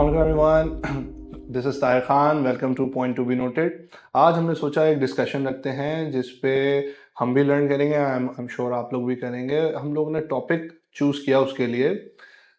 Everyone, this is Tahir Khan. Welcome two point to be noted. आज हमने सोचा एक डिस्कशन रखते हैं जिस पे हम भी लर्न करेंगे, आई एम श्योर आप लोग भी करेंगे। हम लोग ने टॉपिक चूज किया उसके लिए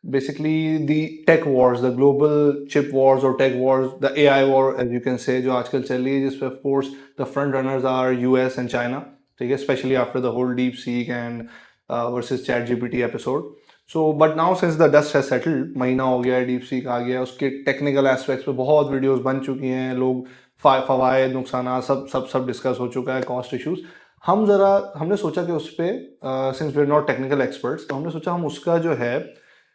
basically the tech wars, the global chip wars और tech wars, the AI war as you can say, जो आजकल चल रही है, जिसपे of course the front runners are US and China. ठीक है, specially after the whole DeepSeek and versus ChatGPT episode. So but now since the dust has settled, महीना हो गया है, डीप सीक आ गया, उसके टेक्निकल एस्पेक्ट्स पे बहुत वीडियोस बन चुकी हैं, लोग फवायद नुकसान सब सब सब डिस्कस हो चुका है, कॉस्ट इश्यूज। हमने सोचा कि उस पर since we are not technical experts, तो हमने सोचा हम उसका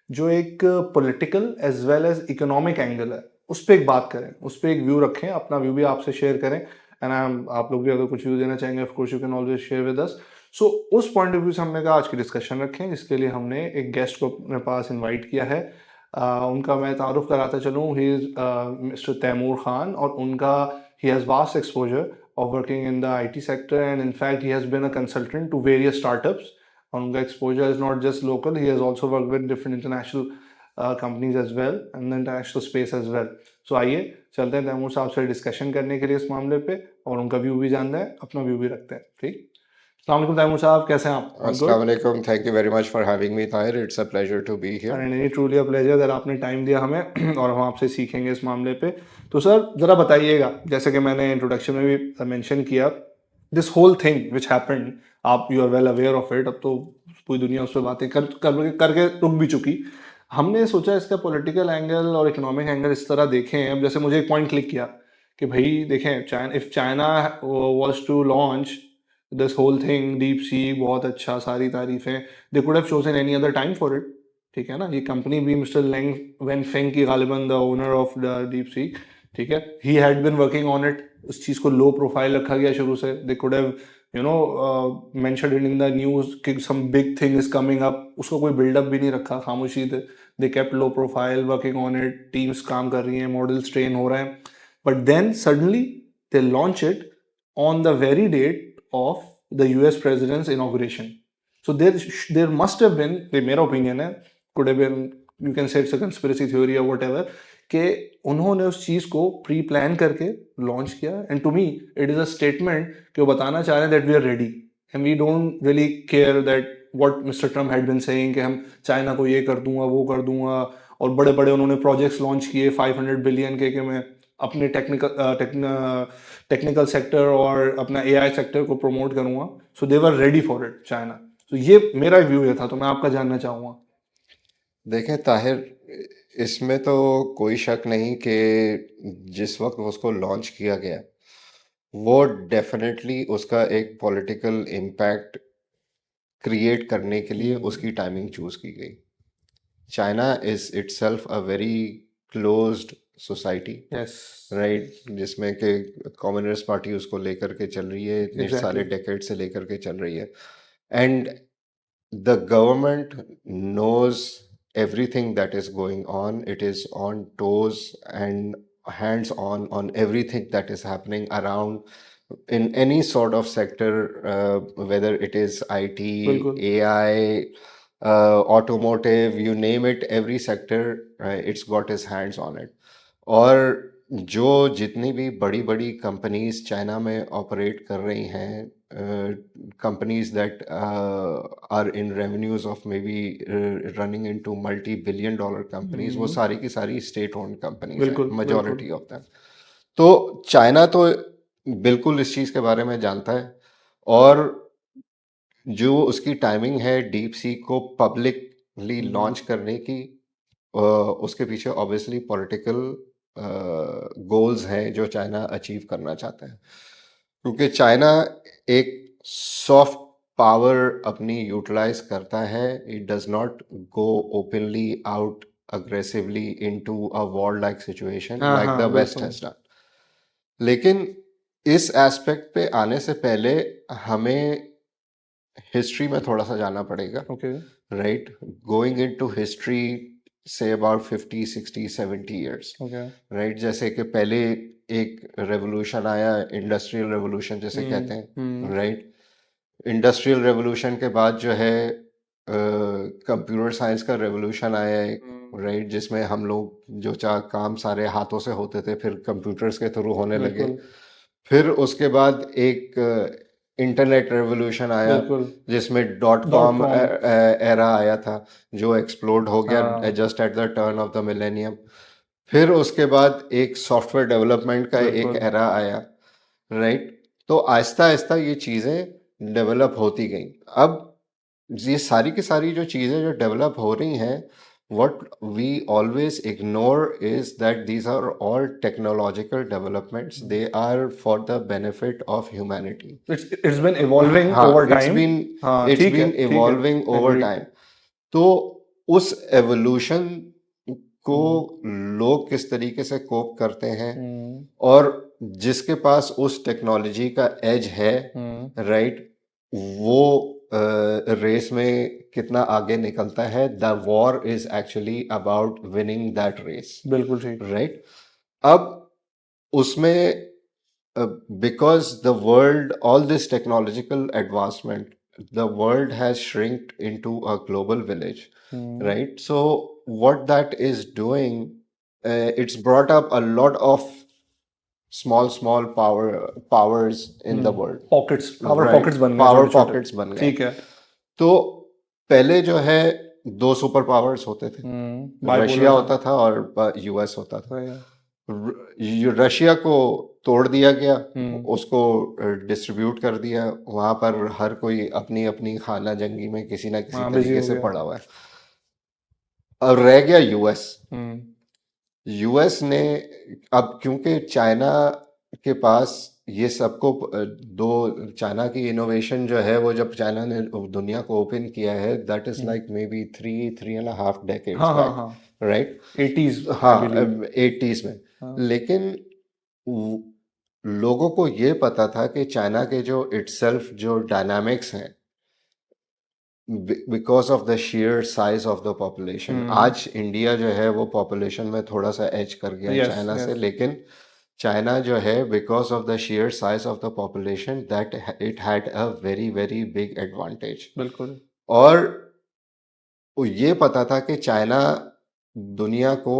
जो एक political as well as economic angle है, उस पर एक बात करें, उस पर एक व्यू रखें, अपना व्यू भी आपसे शेयर करें। एंड आप लोग भी अगर कुछ व्यू देना चाहेंगे, of course you can always share with us. So उस पॉइंट ऑफ व्यू से हमने कहा आज की डिस्कशन रखें, जिसके लिए हमने एक गेस्ट को अपने पास इनवाइट किया है। उनका मैं तारुफ कराता चलूँ, he is mister Taimur Khan, और उनका he has vast exposure of working in the IT sector, and in fact he has been a consultant to various startups. और उनका exposure is not just local, he has also worked with different international companies as well and the international space as well. So आइए चलते हैं तैमूर साहब से discussion करने के लिए इस मामले पे, और उनका व्यू भी जानते हैं, अपना व्यू भी रखते हैं। ठीक, अस्सलाम वालेकुम तैमूर साहब, कैसे हैं आप? All good? Assalamu alaikum. Thank you very much for having me, Tahir. It's a pleasure to be here. And truly a pleasure that आपने टाइम दिया हमें और हम आपसे सीखेंगे इस मामले पे। तो सर ज़रा बताइएगा, जैसे कि मैंने इंट्रोडक्शन में भी मेंशन किया, this whole thing which happened, आप you are well aware of it, अब तो पूरी दुनिया उस पर बातें करके रुक भी चुकी। हमने सोचा इसका पॉलिटिकल एंगल और इकोनॉमिक एंगल इस तरह देखें। अब जैसे मुझे एक पॉइंट क्लिक किया कि भाई देखें, China was to launch this whole thing deep sea, बहुत अच्छा, सारी तारीफें, they could have chosen any other time for it. ठीक है ना, ये कंपनी भी मिस्टर लेंग वेन फेंग की, गालिबन the owner of the deep sea, ठीक है, he had been working on it. उस चीज़ को लो प्रोफाइल रखा गया शुरू से। They could have you know mentioned it in the news कि some big thing is coming up, उसको कोई बिल्डअप भी नहीं रखा, खामोशी थे। They kept low profile, working on it, teams काम कर रही हैं, मॉडल्स ट्रेन हो रहे हैं, but then suddenly they launch it on the very date of the US president's inauguration. So there must have been, ये मेरा opinion है, could have been, you can say it's a conspiracy theory or whatever, कि उन्होंने उस चीज़ को pre plan करके launch किया। And to me it is a statement कि वो बताना चाह रहे हैं that we are ready and we don't really care that what mister Trump had been saying कि हम चाइना को ये कर दूंगा, वो कर दूंगा। और बड़े बड़े उन्होंने प्रोजेक्ट्स लॉन्च किए 500 बिलियन के, कि मैं अपने टेक्निकल सेक्टर और अपना एआई सेक्टर को प्रमोट करूंगा। So they were ready for it, China. तो ये मेरा व्यू ये था, तो मैं आपका जानना चाहूंगा। देखें ताहिर, इसमें तो कोई शक नहीं कि जिस वक्त उसको लॉन्च किया गया, वो डेफिनेटली उसका एक पॉलिटिकल इम्पैक्ट क्रिएट करने के लिए उसकी टाइमिंग चूज की गई। China is itself a very closed society, yes, right, जिसमें कि कम्युनिस्ट पार्टी उसको लेकर के चल रही है, इतने सारे एग्जैक्टली, डेकेड से लेकर के चल रही है। And the government knows everything that is going on. It is on toes and hands on everything that is happening around in any sort of sector, whether it is IT, बिल्कुल। AI, automotive, you name it, every sector, it's got its hands on it. और जो जितनी भी बड़ी बड़ी companies China में operate कर रही हैं, companies that are in revenues of may be running into multi billion dollar companies, वो सारी की सारी स्टेट ओन्ड कंपनीज हैं, बिल्कुल बिल्कुल। Majority of them. तो चाइना तो बिल्कुल इस चीज़ के बारे में जानता है, और जो उसकी टाइमिंग है डीप सी को पब्लिकली लॉन्च करने की, उसके पीछे ऑब्वियसली पॉलिटिकल गोल्स हैं जो चाइना अचीव करना चाहता है। क्योंकि चाइना एक सॉफ्ट पावर अपनी यूटिलाइज करता है, it does not go openly out aggressively into a war like situation हाँ लाइक द हाँ, वेस्ट बिल्कुल। Has done. लेकिन इस एस्पेक्ट पे आने से पहले हमें हिस्ट्री में थोड़ा सा जाना पड़ेगा, okay. Right, going into history say about 50 60 70 years, okay. Right. जैसे कि पहले एक रेवोल्यूशन आया, इंडस्ट्रियल रेवोल्यूशन जिसे कहते हैं, हम्म। राइट। इंडस्ट्रियल रेवोल्यूशन के बाद जो है कंप्यूटर साइंस का रेवोल्यूशन आया है, राइट, जिसमें हम लोग जो काम सारे हाथों से होते थे फिर कंप्यूटर्स के थ्रू होने लगे। बिल्कुल फिर उसके बाद एक इंटरनेट रेवोल्यूशन आया बिल्कुल जिसमें dot dot com com era आया था जो एक्सप्लोड हो गया हाँ just at the turn off the millennium. फिर उसके बाद एक सॉफ्टवेयर डेवलपमेंट का एक बिल्कुल एरा आया, राइट। तो आहिस्ता आहिस्ता ये चीज़ें डेवलप होती गई। अब ये सारी की सारी जो चीज़ें जो डेवलप हो रही हैं, what we always ignore is that these are all technological developments. They are for the benefit of humanity. It's been evolving हाँ, ओवर it's टाइम been हाँ it's been ठीक है evolving over एग्रीड time. तो उस evolution को लोग किस तरीके से कोप करते हैं और जिसके पास उस टेक्नोलॉजी का एज है, राइट, वो रेस में कितना आगे निकलता है। The war is actually about winning that race, बिल्कुल ठीक राइट। अब उसमें because the world, all this technological advancement, the world has shrinked into a global village, right? So what that is doing, it's brought up a lot of small powers in the world, pockets power right? Pockets बन गए power छोटे छोटे pockets बन गए। ठीक है तो पहले जो है दो सुपर पावर्स होते थे, रशिया होता था और यूएस होता था। रशिया को तोड़ दिया गया, उसको डिस्ट्रीब्यूट कर दिया, वहां पर हर कोई अपनी अपनी खाना जंगी में किसी ना किसी हाँ बिजी तरीके हो से गया पड़ा हुआ है। और रह गया यूएस। यूएस ने अब क्योंकि चाइना के पास ये सबको दो, चाइना की इनोवेशन जो है वो जब चाइना ने दुनिया को ओपन किया है, that is like may be 3.5 decades हाँ हाँ बैक, हाँ राइट। 80s हाँ, आई बिलीव 80s में। लेकिन लोगों को ये पता था कि चाइना के जो इटसेल्फ जो डायनामिक्स हैं, because of the share size of the population, आज इंडिया जो है वो पॉपुलेशन में थोड़ा सा एज कर गया है यस चाइना से, यस लेकिन चाइना जो है because of the share size of the population that it had a very very big advantage. बिल्कुल और वो ये पता था कि चाइना दुनिया को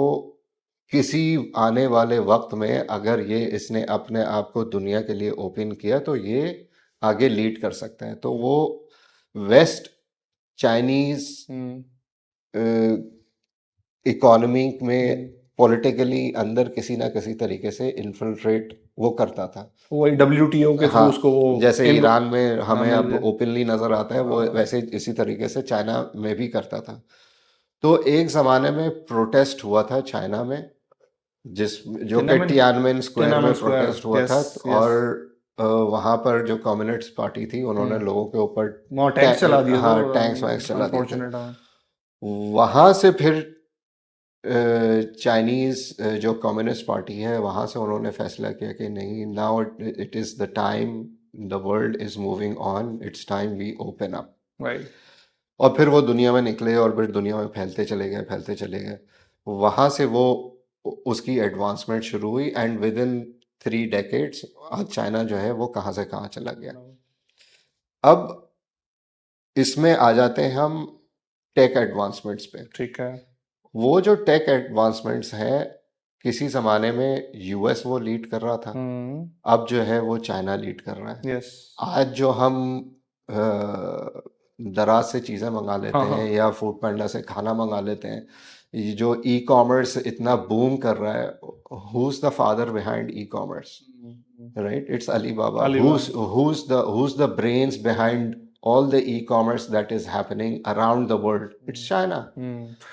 किसी आने वाले वक्त में अगर ये इसने अपने आप को दुनिया के लिए ओपन किया तो ये आगे लीड कर सकते हैं। तो वो वेस्ट चाइनीज इकोनॉमी में पॉलिटिकली अंदर किसी ना किसी तरीके से इन्फिल्ट्रेट वो करता था। वही WTO के थ्रू हाँ, उसको वो जैसे ईरान में हमें मिल अब जाए। ओपनली नजर आता है, वो वैसे इसी तरीके से चाइना में भी करता था। तो एक जमाने में प्रोटेस्ट हुआ था चाइना में, जिस जो कि टियानमेन स्क्वायर में प्रोटेस्ट हुआ था, और वहां पर जो कम्युनिस्ट पार्टी थी उन्होंने लोगों के ऊपर टैंक्स चला दिए हाँ टैंक्स वैंक्स चला दिए थे। वहां से फिर चाइनीज जो कम्युनिस्ट पार्टी है वहां से उन्होंने फैसला किया कि नहीं, now it is the time, the world is moving on, it's time we open up. और फिर वो दुनिया में निकले और फिर दुनिया में फैलते चले गए। वहां से वो उसकी एडवांसमेंट शुरू हुई एंड विद इन 3 डेकेड्स आज चाइना जो है वो कहाँ से कहाँ चला गया। अब इसमें आ जाते हैं हम टेक एडवांसमेंट्स पे। ठीक है, वो जो टेक एडवांसमेंट्स हैं, किसी जमाने में यूएस वो लीड कर रहा था, अब जो है वो चाइना लीड कर रहा है। आज जो हम दराज से चीज़ें मंगा लेते हैं या फूड पांडा से खाना मंगा लेते हैं, ये जो ई कॉमर्स इतना बूम कर रहा है, who is the father behind e commerce, right? It's Alibaba. who's the brains behind all the e-commerce that is happening around the world? It's China,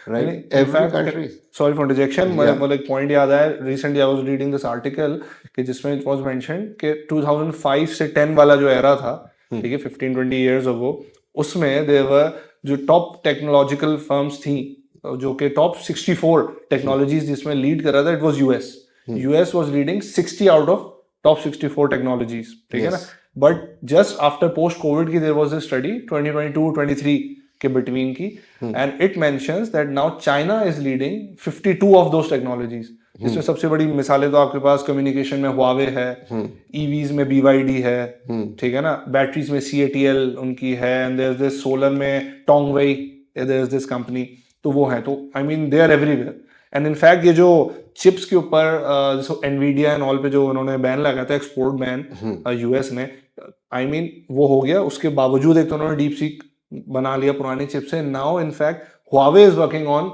right? Every country. Sorry for interjection, मुझे एक point याद आया। Recently I was reading this article कि जिसमें it was mentioned कि 2005 से 10 वाला जो एरा था, ठीक है, 15-20 इयर्स अगो, उसमें देवर जो टॉप टेक्नोलॉजिकल फर्म्स थी, जो कि टॉप 64 टेक्नोलॉजीज जिसमें लीड कर रहा था, it was US was leading 60 out of top 64 technologies, ठीक है ना। But just after post Covid की देयर वाज अ स्टडी 2022-23 के बिटवीन की, and it mentions that now China is leading 52 of those technologies, जिसमें सबसे बड़ी मिसालें तो आपके पास कम्युनिकेशन में हुआवे है, ईवीज में BYD है, ठीक है ना, बैटरीज में CATL उनकी है, and there is this solar में Tongwei, there is this company, तो वो है, तो I mean they are everywhere. And in fact ये जो चिप्स के ऊपर जैसे एनवीडिया एंड ऑल पे जो उन्होंने बैन लगाया था, एक्सपोर्ट बैन यूएस ने, आई मीन वो हो गया, उसके बावजूद एक तो उन्होंने डीप सीक बना लिया पुरानी चिप से। Now in fact Huawei is working on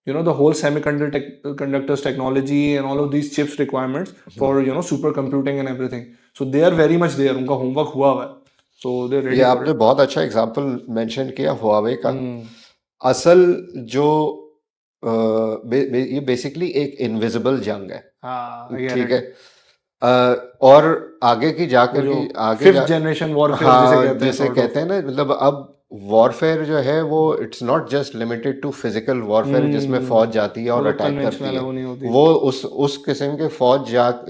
the whole semiconductors technology and all of these chips requirements for supercomputing and everything, so they are very much there, उनका homework हुआ हुआ है, so they're ये ready for आपने it। बहुत अच्छा example mention किया Huawei का। हम्म। असल जो ये बेसिकली एक इनविजिबल जंग है, हाँ, I get ठीक it। है। और आगे की वो जाकर जो की आगे फिफ्थ जा जनरेशन वॉरफेयर जिसे हाँ, कहते हैं, जिसे सॉर्ट कहते ऑफ। हैं ना, मतलब अब वॉरफेयर जो है वो it's not just limited to physical warfare जिसमें फौज जाती है वो और तो अटैक करती कन्वेंशनल है, है। वो नहीं होती। वो उस किस्म के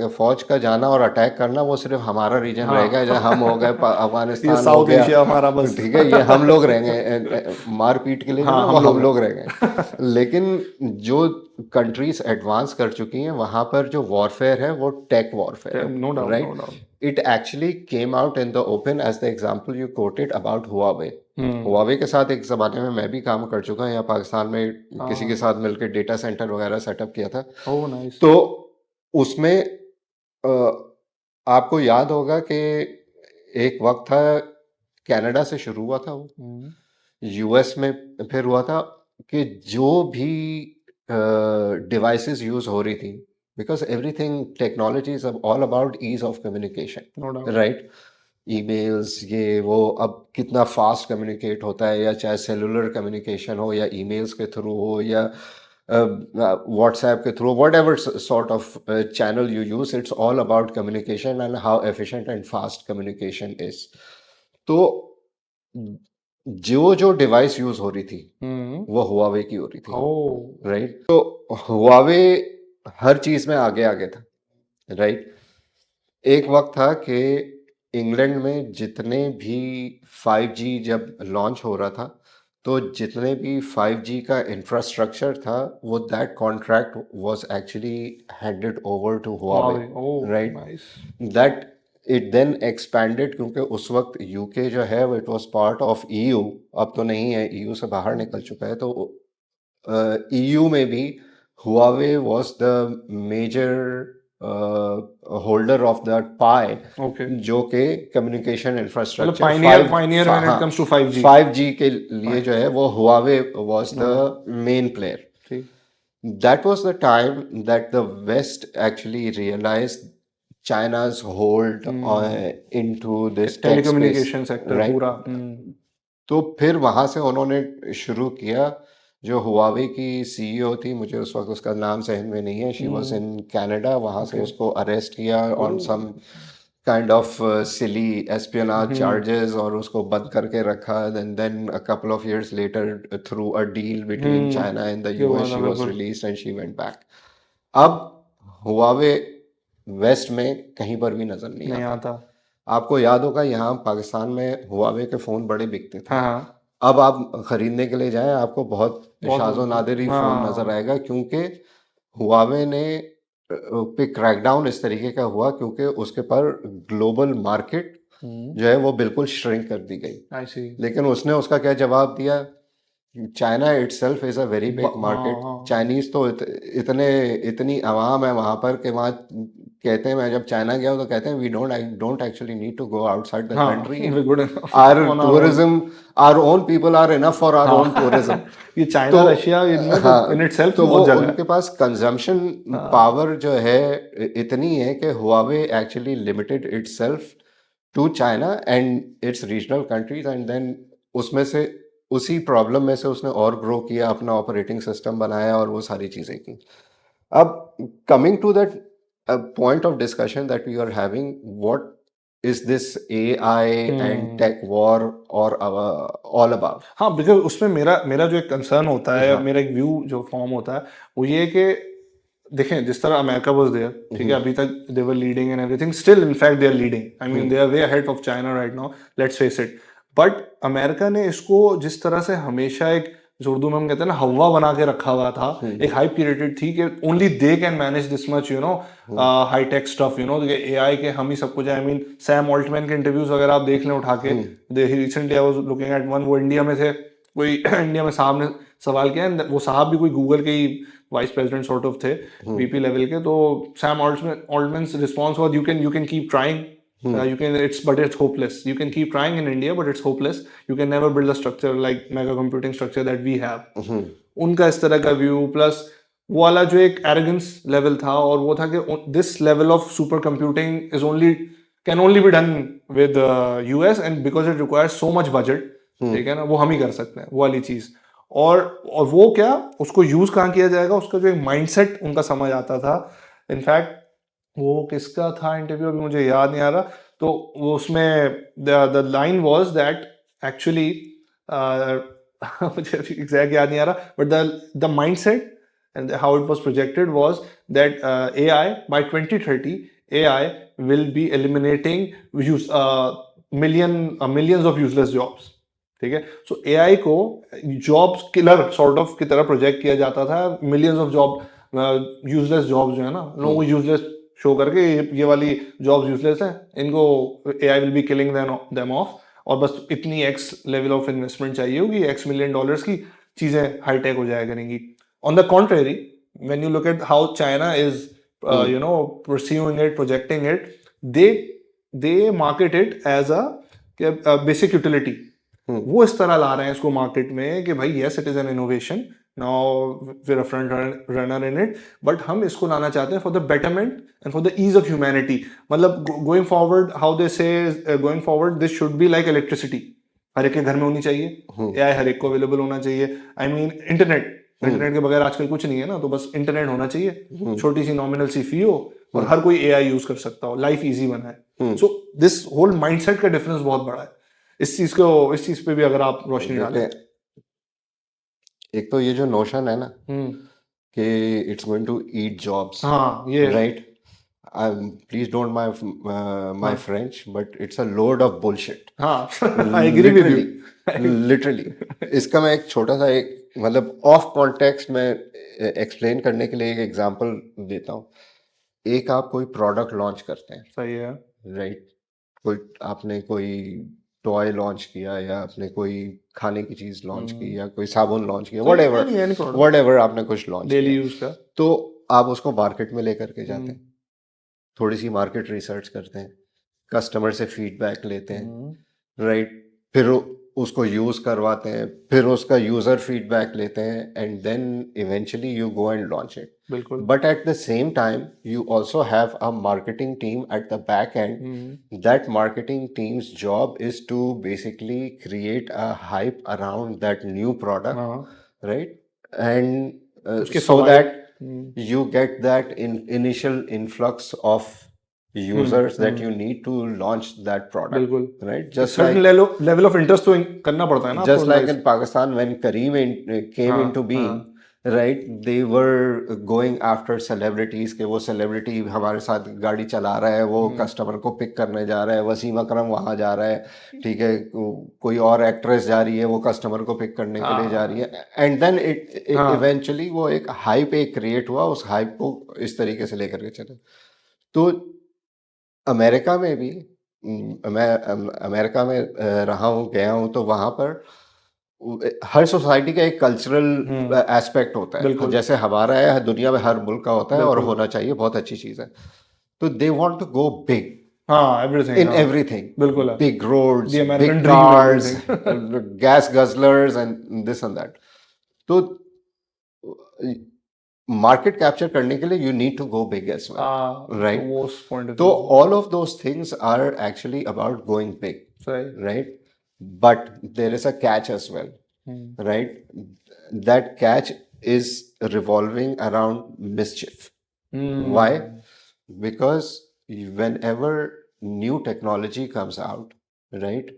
फौज का जाना और अटैक करना वो सिर्फ हमारा रीजन रहेगा, जैसे हम हो गए हाँ। ये अफगानिस्तान हो साउथ गया, एशिया हमारा बस। ठीक है, ये हम लोग रहेंगे मारपीट के लिए जो हाँ, ना वो हम लोग हम लोग हैं। रहेंगे। लेकिन जो कंट्रीज एडवांस कर चुकी हैं वहां पर जो वॉरफेयर है वो टेक वॉरफेयर है, no doubt, no right. Doubt. It actually came out in the open as the example you quoted about Huawei. Hmm. Huawei के साथ एक ज़माने में मैं भी काम कर चुका हूँ, यहाँ पाकिस्तान में किसी के हाँ। साथ मिलकर डेटा सेंटर वगैरह सेटअप किया था। Oh nice. तो उसमें अ, आपको याद होगा कि एक वक्त था, कनाडा से शुरू हुआ था वो, यूएस में फिर हुआ था, कि जो भी डिवाइसेस यूज हो रही थी, because everything technology is all about ease of communication, no doubt. Right. Emails ये वो अब कितना फास्ट कम्युनिकेट होता है, या चाहे सेलुलर कम्युनिकेशन हो या ईमेल्स के थ्रू हो या व्हाट्सएप के through, what ever sort of channel you use, it's all about communication and how efficient and fast communication is. तो जो जो डिवाइस यूज हो रही थी वो हुआवे की हो रही थी, ओह। राइट। तो हुआवे हर चीज में आगे आगे था, राइट। एक वक्त था कि इंग्लैंड में जितने भी 5G जब लॉन्च हो रहा था, तो जितने भी 5G का इंफ्रास्ट्रक्चर था, वो that contract was actually handed over to Huawei, Huawei, oh right. Nice. That it then expanded, क्योंकि उस वक्त यूके जो है वो it was part of EU, अब तो नहीं है, ईयू से बाहर निकल चुका है। तो ईयू में भी Huawei was the major holder of the pie, okay, जो कि कम्युनिकेशन मतलब इंफ्रास्ट्रक्चर पायनियर व्हेन इट हाँ कम्स टू 5G। 5G के लिए फाइन। जो है वो Huawei was no doubt. The main player. ठीक। That was the time that the West actually realized China's hold into this tech space, telecommunication sector right? पूरा। तो फिर वहां से उन्होंने शुरू किया। जो हुआवे की सीईओ थी, मुझे उस वक्त उसका नाम जहन में नहीं है, शी वाज इन कनाडा, वहां से ओके। उसको अरेस्ट किया on oh. Some kind of silly espionage charges, और उसको बंद करके रखा। Then a couple of years later through a deal between China and the ये हुआ यूएस था शी वाज बिल्कुल। Released and she went back. अब हुआवे वेस्ट में कहीं पर भी नजर नहीं नहीं आता। आता। आपको याद होगा यहाँ पाकिस्तान में हुआवे के फ़ोन बड़े बिकते थे। हाँ हाँ। अब आप खरीदने के लिए जाएं, आपको बहुत शाज़ो बहुत। नादिर ही फ़ोन नज़र हाँ। आएगा, क्योंकि हुआवे ने पे क्रैकडाउन इस तरीके का हुआ, क्योंकि उसके पर ग्लोबल मार्केट जो है वो बिल्कुल श्रिंक कर दी गई। आई सी। लेकिन उसने उसका क्या जवाब दिया? China itself is a very big हाँ मार्केट। हाँ। चाइनीज तो इतनी आवाम है वहां पर कि वहाँ कहते हैं, मैं जब चाइना गया हूं तो कहते हैं we don't actually need to go outside the हाँ, country, we're good enough our on our own। Tourism, our own people are enough for our own tourism. हाँ। ये चाइना तो रशिया इनमें तो हाँ, इन इटसेल्फ तो वो बहुत जगह उनके है। पास कंजम्पशन हाँ। पावर जो है इतनी है कि Huawei actually limited itself to China and its regional countries, and then उसमें से उसी प्रॉब्लम में से उसने और ग्रो किया, अपना ऑपरेटिंग सिस्टम बनाया और वो सारी चीज़ें की। अब coming to that point of discussion that we are having, what is this AI and tech war और ऑल अबाउट? हाँ, बिकॉज उसमें मेरा मेरा जो एक कंसर्न होता है, हाँ। मेरा एक व्यू जो फॉर्म होता है, वो ये है कि देखें, जिस तरह अमेरिका वाज देयर, ठीक है, अभी तक they were leading and everything, still in fact they are leading, I mean they are way ahead of China right now, let's face it. But America ने इसको जिस तरह से हमेशा एक, जो उर्दू में हम कहते हैं ना, हवा बना के रखा हुआ था, एक हाइप क्रिएटेड थी कि only they can manage this much high tech stuff, AI के हम ही सब कुछ। आई मीन सैम ऑल्टमैन के इंटरव्यूज वगैरह आप देख लें उठा के, they recently I was looking at one, वो इंडिया में थे, कोई इंडिया में साहब ने सवाल किया, and वो साहब भी कोई गूगल के ही वाइस प्रेसिडेंट सॉर्ट ऑफ थे, वीपी लेवल के। तो Sam Altman's response was, you can keep trying, you can it's hopeless, you can keep trying in India but it's hopeless, you can never build a structure like mega computing structure that we have। उनका इस तरह का view, plus वो वाला जो एक arrogance level था, और वो था कि this level of super computing is only can only be done with US, and because it requires so much budget, ठीक है ना, वो हम ही कर सकते हैं वो वाली चीज। और वो क्या, उसको यूज कहाँ किया जाएगा, उसका जो एक माइंडसेट उनका समझ आता था। इनफैक्ट वो किसका था इंटरव्यू, अभी मुझे याद नहीं आ रहा, तो वो उसमें the line was that actually मुझे एग्जैक्ट याद नहीं आ रहा, but the mindset and how it was projected was that AI by 2030 AI will be eliminating millions of useless jobs, ठीक है। सो AI को जॉब्स किलर सॉर्ट ऑफ की तरह project किया जाता था, millions of job, useless jobs जो है ना, लोगों को यूजलेस शो करके ये वाली जॉब्स यूजलेस हैं, इनको AI will be killing them of, और बस इतनी एक्स लेवल ऑफ इन्वेस्टमेंट चाहिए होगी, एक्स मिलियन डॉलर्स की, चीजें हाईटेक हो जाया करेंगी। On the contrary, when you look at how China is, pursuing it, projecting it, they market it as a basic utility। वो इस तरह ला रहे हैं इसको मार्केट में कि भाई yes it is an innovation, now we're a front runner in it, but हम इसको लाना चाहते हैं for the betterment and for the ease of humanity। मतलब going forward, how they say, going forward this should be like electricity, हर एक के घर में होनी चाहिए, AI हर एक को अवेलेबल होना चाहिए। I mean इंटरनेट के बगैर आजकल कुछ नहीं है ना, तो बस इंटरनेट होना चाहिए, छोटी सी नॉमिनल सी फी हो, और हर कोई एआई यूज कर सकता हो, लाइफ इजी बना है। सो दिस होल माइंडसेट का डिफरेंस बहुत बड़ा है। इस चीज पे भी अगर आप रोशनी डालें। एक तो ये जो नोशन है ना कि it's going to eat jobs, हाँ ये right, please don't my French, but it's a load of bullshit. हाँ I agree with you literally. इसका मैं एक छोटा सा एक मतलब ऑफ कॉन्टेक्स्ट में एक्सप्लेन करने के लिए एक एग्जांपल देता हूँ। एक आप कोई प्रोडक्ट लॉन्च करते हैं, सही है, राइट, कोई आपने कोई टॉय लॉन्च किया, या आपने कोई खाने की चीज लॉन्च की, या कोई साबुन लॉन्च किया, व्हाटएवर आपने कुछ लॉन्च डेली यूज का, तो आप उसको मार्केट में लेकर के जाते हैं, थोड़ी सी मार्केट रिसर्च करते हैं, कस्टमर से फीडबैक लेते हैं, राइट, फिर उसको यूज करवाते हैं, फिर उसका यूजर फीडबैक लेते हैं, and then eventually you go and launch it. बिल्कुल। But at the same time you also have a marketing team at the back end. That marketing team's job is to basically create a hype around that new product, right, and so that you get that initial influx of users that you need to launch that product, बिल्कुल, right? Just certain level of interest तो करना पड़ता है ना, just like in Pakistan when Kareem came into being, right, they were going after celebrities के वो celebrity हमारे साथ गाड़ी चला रहा है, वो कस्टमर को पिक करने जा रहा है, वसीम अकरम वहाँ जा रहा है, ठीक है, कोई और एक्ट्रेस जा रही है, वो कस्टमर को पिक करने के लिए जा रही है, एंड देन इट इवेंचुअली वो एक हाइप एक क्रिएट हुआ, उस हाइप को इस तरीके से लेकर के चले। तो अमेरिका में भी मैं अमेरिका में रहा हूँ, गया हूँ, तो वहाँ पर हर सोसाइटी का एक कल्चरल एस्पेक्ट होता है, जैसे हमारा है, दुनिया में हर मुल्क का होता है, और होना चाहिए, बहुत अच्छी चीज है। तो they want to go big in everything, बिल्कुल, big roads, big cars, gas guzzlers and this and that। तो मार्केट कैप्चर करने के लिए you need to go big as well, right. तो all of those things are actually about going big, right, but there is a catch as well, right? That catch is revolving around mischief. Why? Because whenever new technology comes out, right,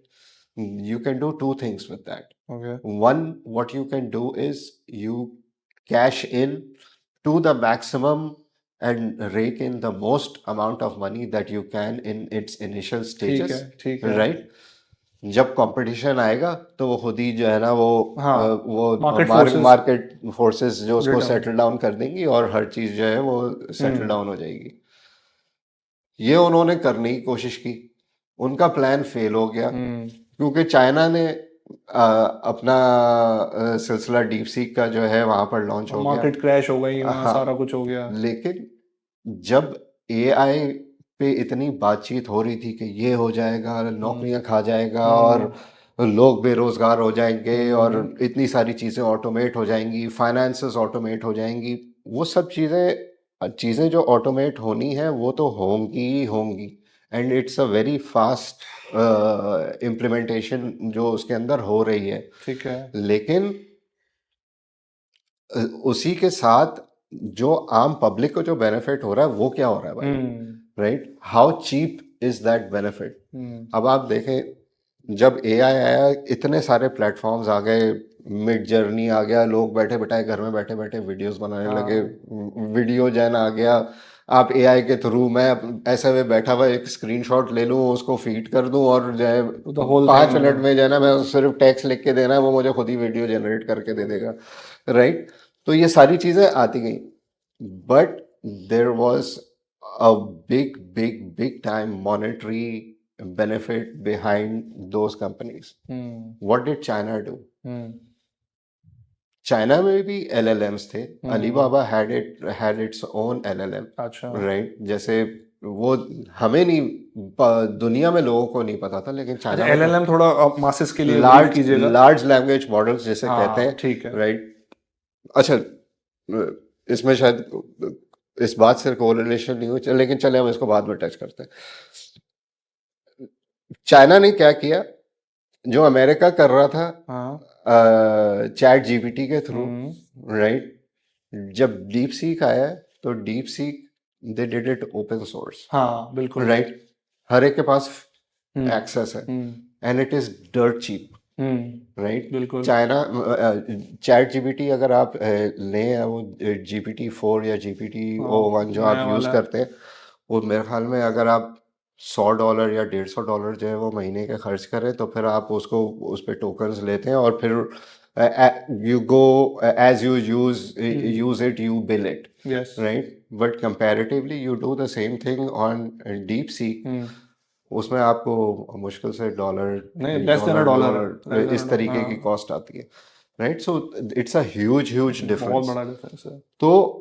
you can do two things with that. Okay. One, what you can do is you cash in to the maximum and rake in the most amount of money that you can in its initial stages, right? जब competition आएगा तो वो खुद ही जो है ना वो market forces जो उसको सेटल डाउन कर देंगी, और हर चीज जो है वो सेटल डाउन हो जाएगी। ये उन्होंने करने की कोशिश की, उनका प्लान फेल हो गया, क्योंकि चाइना ने अपना सिलसिला डीप सीक का जो है वहां पर लॉन्च हो गया। मार्केट क्रैश हो गई, वहाँ हाँ, सारा कुछ हो गया। लेकिन जब एआई पे इतनी बातचीत हो रही थी कि ये हो जाएगा, नौकरियां खा जाएगा और लोग बेरोजगार हो जाएंगे और इतनी सारी चीजें ऑटोमेट हो जाएंगी, फाइनेंसेस ऑटोमेट हो जाएंगी, वो सब चीजें चीजें जो ऑटोमेट होनी है वो तो होंगी ही होंगी। And it's a very fast implementation जो उसके अंदर हो रही है। ठीक है। लेकिन उसी के साथ जो आम पब्लिक को जो बेनिफिट हो रहा है वो क्या हो रहा है भाई? Right, how cheap is that benefit? अब आप देखें, जब एआई आया इतने सारे प्लेटफॉर्म्स आ गए, मिड जर्नी आ गया, लोग बैठे बैठे घर में बैठे बैठे वीडियोस बनाने लगे, वीडियो जैन आ गया। आप एआई के थ्रू, मैं ऐसे में बैठा हुआ एक स्क्रीनशॉट ले लूँ, उसको फीड कर दूं और जो है The whole 5 मिनट में जो है ना, मैं सिर्फ टेक्स्ट लिख के देना है, वो मुझे खुद ही वीडियो जनरेट करके दे देगा। राइट, तो ये सारी चीजें आती गई, but there was a big time monetary benefit behind those companies. What did China do? China में भी LLMs थे। Alibaba had its own LLM. अच्छा। राइट, जैसे वो हमें नहीं, दुनिया में लोगों को नहीं पता था, लेकिन चाइना में LLM थोड़ा आप मासेस के लिए ब्रीफ कीजिएगा। लार्ज लैंग्वेज मॉडल्स जिसे कहते हैं। ठीक है। राइट, अच्छा, इसमें शायद इस बात से कोरिलेशन नहीं हो, लेकिन चले हम इसको बाद में टच करते हैं। चाइना ने क्या किया जो अमेरिका कर रहा था चैट जीपीटी के थ्रू? राइट, जब डीप सीक आया तो DeepSeek they did it open source. हाँ बिल्कुल। राइट, हर एक के पास एक्सेस है and it is dirt cheap. Right, बिल्कुल। चाइना चैट जीपीटी अगर आप लें, वो GPT-4 या GPT-o1 जो आप यूज करते हैं, वो मेरे ख्याल में अगर आप $100 या $150 जो है वो महीने के खर्च करें, तो फिर आप उसको उस पर टोकन्स लेते हैं और फिर you go as you use it, you bill it. Right, but comparatively you do the same thing on DeepSeek, उसमें आपको मुश्किल से $1 इस तरीके की कॉस्ट आती है। Right, so it's a huge difference. बहुत बड़ा डिफरेंस है। तो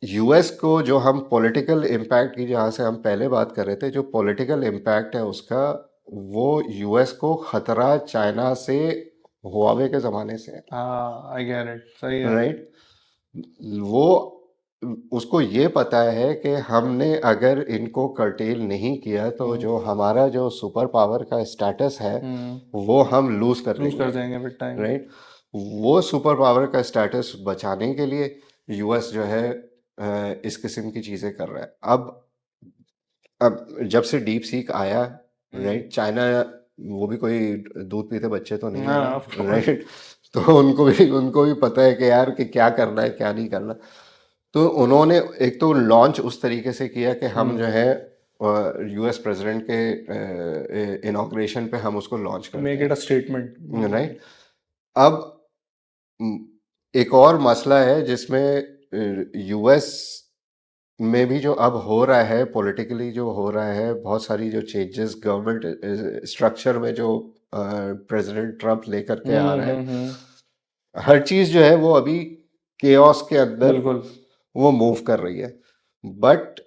यूएस को जो हम पॉलिटिकल इम्पैक्ट की, जहाँ से हम पहले बात कर रहे थे, जो पॉलिटिकल इम्पैक्ट है उसका, वो यूएस को खतरा चाइना से हुआवे के जमाने से है। आई गेट इट, सही है। राइट, वो उसको ये पता है कि हमने अगर इनको कर्टेल नहीं किया तो जो हमारा जो सुपर पावर का स्टेटस है वो हम लूज कर जाएंगे विद टाइम। राइट, वो सुपर पावर का स्टेटस बचाने के लिए यूएस जो है इस किस्म की चीजें कर रहा है। अब जब से डीप सीक आया, राइट, चाइना वो भी कोई दूध पीते बच्चे तो नहीं है। राइट, तो उनको भी पता है कि यार कि क्या करना है क्या नहीं करना। तो उन्होंने एक तो लॉन्च उस तरीके से किया कि हम जो है यूएस प्रेसिडेंट के इनॉग्रेशन पे हम उसको लॉन्च करते हैं, make it a statement. Right, अब एक और मसला है जिसमें यूएस में भी जो अब हो रहा है, पॉलिटिकली जो हो रहा है, बहुत सारी जो चेंजेस गवर्नमेंट स्ट्रक्चर में जो प्रेसिडेंट ट्रम्प लेकर के आ रहा है, हर चीज जो है वो अभी केओस के अंदर वो मूव कर रही है। But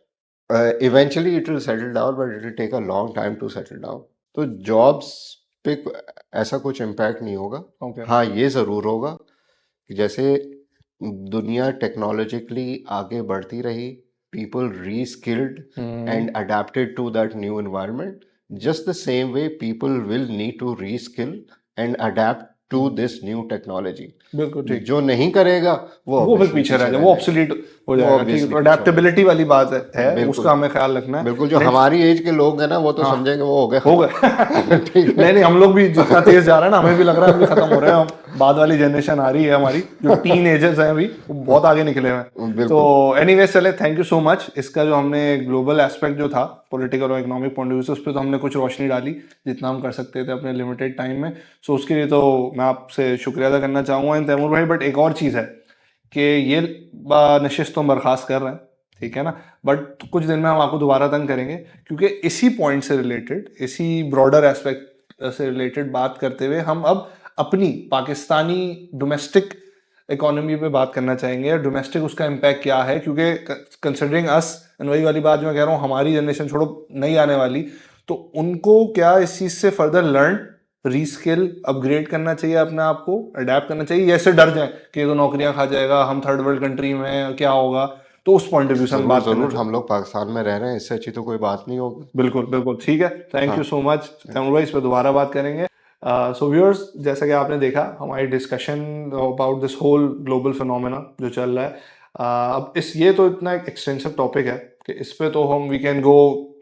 eventually it will settle down, but it will take a long time to settle down. तो जॉब्स पे ऐसा कुछ इम्पैक्ट नहीं होगा। हाँ, ये जरूर होगा कि जैसे दुनिया टेक्नोलॉजिकली आगे बढ़ती रही, people reskilled and adapted to that new environment, just the same way people will need to reskill and adapt to this new technology. बिल्कुल ठीक। जो नहीं करेगा वो फिर पीछे रह जाएगा, वो ऑब्सोलीट हो जाएगा। ठीक, अडेप्टेबिलिटी वाली बात है, उसका हमें ख्याल रखना है। बिल्कुल, जो हमारी एज के लोग हैं ना वो तो समझेंगे वो हो गए। नहीं, हम लोग भी जितना तेज जा रहे हैं ना, हमें भी लग रहा है हम भी खत्म हो रहे हैं। बाद वाली जनरेशन आ रही है हमारी, जो टीन एजर्स हैं अभी, वो बहुत आगे निकले हैं। तो एनीवेज चले, थैंक यू सो मच। इसका जो हमने ग्लोबल एस्पेक्ट जो था पॉलिटिकल और इकोनॉमिक पॉइंट ऑफ व्यू से, उस पर तो हमने कुछ रोशनी डाली जितना हम कर सकते थे अपने लिमिटेड टाइम में। सो उसके लिए तो मैं आपसे शुक्रिया अदा करना चाहूँगा तैमूर भाई। बट एक और चीज़ है कि ये नशिश तो हम बर्खास्त कर रहे हैं, ठीक है ना, बट कुछ दिन में हम आपको दोबारा तंग करेंगे, क्योंकि इसी पॉइंट से रिलेटेड, इसी ब्रॉडर एस्पेक्ट से रिलेटेड बात करते हुए हम अब अपनी पाकिस्तानी डोमेस्टिक इकोनॉमी पे बात करना चाहेंगे, डोमेस्टिक उसका इम्पैक्ट क्या है, क्योंकि कंसिडरिंग अस, वही वाली बात जो मैं कह रहा हूँ, हमारी जनरेशन छोड़ो नहीं आने वाली, तो उनको क्या इस चीज़ से फर्दर लर्न, रीस्किल, अपग्रेड करना चाहिए, अपने आप को अडेप्ट करना चाहिए, या ऐसे डर जाए कि ये तो नौकरियां खा जाएगा, हम थर्ड वर्ल्ड कंट्री में हैं, क्या होगा। तो उस पॉइंट ऑफ व्यू से हम ज़रूर, बात करना ज़रूर, चाहते हम हैं। लोग पाकिस्तान में रह रहे हैं, इससे अच्छी तो कोई बात नहीं होगी। बिल्कुल बिल्कुल, ठीक है, थैंक हाँ, यू सो मच तैमूर भाई, इस पर दोबारा बात करेंगे। सो व्यूअर्स, जैसा कि आपने देखा हमारी discussion about this whole global phenomena जो चल रहा है, अब इस ये तो इतना एक एक्सटेंसिव टॉपिक है कि इस पे तो हम we can go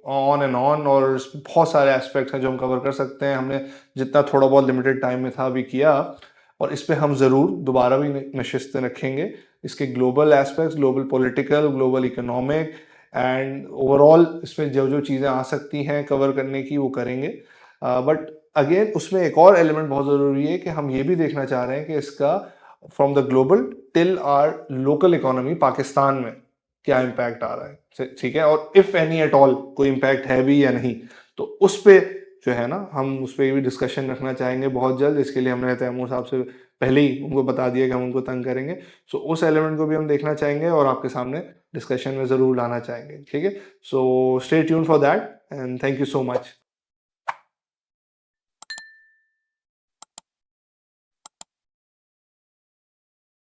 on and on, और इसमें बहुत सारे एस्पेक्ट्स हैं जो हम कवर कर सकते हैं। हमने जितना थोड़ा बहुत लिमिटेड टाइम में था अभी किया, और इस पे हम ज़रूर दोबारा भी नशिस्तें रखेंगे, इसके global aspects, global political, global economic and overall इसमें जो जो चीज़ें आ सकती हैं कवर करने की वो करेंगे। बट अगेन उसमें एक और एलिमेंट बहुत ज़रूरी है कि हम ये भी देखना चाह रहे हैं कि इसका from the global till our local economy Pakistan में क्या इम्पैक्ट आ रहा है, ठीक है, और इफ़ एनी एट ऑल कोई इम्पैक्ट है भी या नहीं, तो उस पे जो है ना हम उस पर भी डिस्कशन रखना चाहेंगे बहुत जल्द। इसके लिए हमने तैमूर साहब से पहले ही उनको बता दिया कि हम उनको तंग करेंगे, सो उस एलिमेंट को भी हम देखना चाहेंगे और आपके सामने डिस्कशन में ज़रूर लाना चाहेंगे, ठीक है। So stay tune for that and thank you so much.